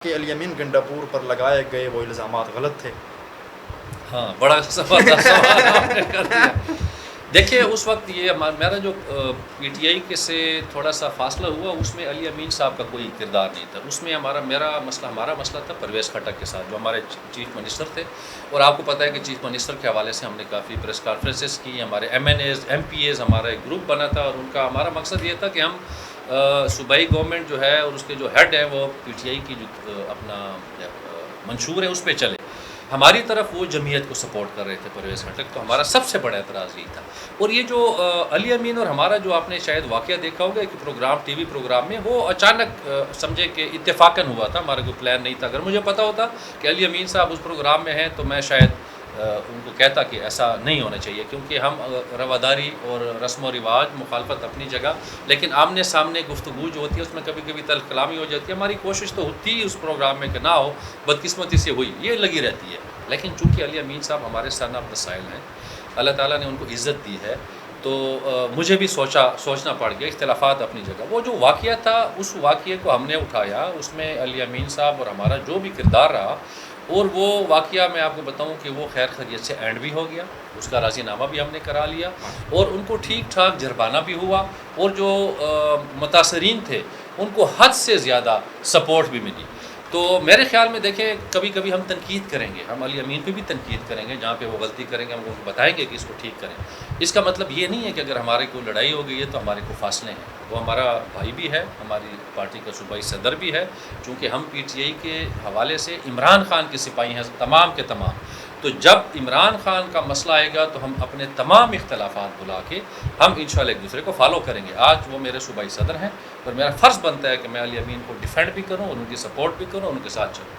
کہ الیمین گنڈاپور پر لگائے گئے وہ الزامات غلط تھے۔ ہاں، بڑا زبردست سوال آپ نے کر دیا۔ دیکھیے اس وقت یہ میرا جو پی ٹی آئی کے سے تھوڑا سا فاصلہ ہوا، اس میں علی امین صاحب کا کوئی کردار نہیں تھا۔ اس میں ہمارا مسئلہ تھا پرویز خٹک کے ساتھ، جو ہمارے چیف منسٹر تھے، اور آپ کو پتہ ہے کہ چیف منسٹر کے حوالے سے ہم نے کافی پریس کانفرنسز کی، ہمارے ایم پی ایز ہمارا ایک گروپ بنا تھا، اور ان کا ہمارا مقصد یہ تھا کہ ہم صوبائی گورنمنٹ جو ہے اور اس کے جو ہیڈ ہیں وہ پی ٹی آئی کی جو اپنا منشور ہے اس پہ چلے۔ ہماری طرف وہ جمعیت کو سپورٹ کر رہے تھے پرویز خٹک، تو ہمارا سب سے بڑا اعتراض یہی تھا۔ اور یہ جو علی امین اور ہمارا جو آپ نے شاید واقعہ دیکھا ہوگا کہ پروگرام ٹی وی پروگرام میں، وہ اچانک سمجھے کہ اتفاقاً ہوا تھا، ہمارا کوئی پلان نہیں تھا۔ اگر مجھے پتہ ہوتا کہ علی امین صاحب اس پروگرام میں ہیں تو میں شاید ان کو کہتا کہ ایسا نہیں ہونا چاہیے، کیونکہ ہم رواداری اور رسم و رواج مخالفت اپنی جگہ، لیکن آمنے سامنے گفتگو جو ہوتی ہے اس میں کبھی کبھی تلخ کلامی ہو جاتی ہے۔ ہماری کوشش تو ہوتی ہے اس پروگرام میں کہ نہ ہو، بدقسمتی سے ہوئی، یہ لگی رہتی ہے۔ لیکن چونکہ علی امین صاحب ہمارے سن آف دا سائل ہیں، اللہ تعالیٰ نے ان کو عزت دی ہے، تو مجھے بھی سوچنا پڑ گیا، اختلافات اپنی جگہ۔ وہ جو واقعہ تھا اس واقعے کو ہم نے اٹھایا، اس میں علی امین صاحب اور ہمارا جو بھی کردار رہا، اور وہ واقعہ میں آپ کو بتاؤں کہ وہ خیر خیریت سے اینڈ بھی ہو گیا، اس کا راضی نامہ بھی ہم نے کرا لیا، اور ان کو ٹھیک ٹھاک جرمانہ بھی ہوا، اور جو متاثرین تھے ان کو حد سے زیادہ سپورٹ بھی ملی۔ تو میرے خیال میں دیکھیں، کبھی کبھی ہم تنقید کریں گے، ہم علی امین پہ بھی تنقید کریں گے، جہاں پہ وہ غلطی کریں گے ہم ان کو بتائیں گے کہ اس کو ٹھیک کریں۔ اس کا مطلب یہ نہیں ہے کہ اگر ہمارے کوئی لڑائی ہو گئی ہے تو ہمارے کو فاصلے ہیں۔ وہ ہمارا بھائی بھی ہے، ہماری پارٹی کا صوبائی صدر بھی ہے، چونکہ ہم پی ٹی آئی کے حوالے سے عمران خان کے سپاہی ہیں تمام کے تمام۔ تو جب عمران خان کا مسئلہ آئے گا تو ہم اپنے تمام اختلافات بلا کے ہم انشاءاللہ ایک دوسرے کو فالو کریں گے۔ آج وہ میرے صوبائی صدر ہیں، اور میرا فرض بنتا ہے کہ میں علی امین کو ڈیفینڈ بھی کروں اور ان کی سپورٹ بھی کروں اور ان کے ساتھ چلوں۔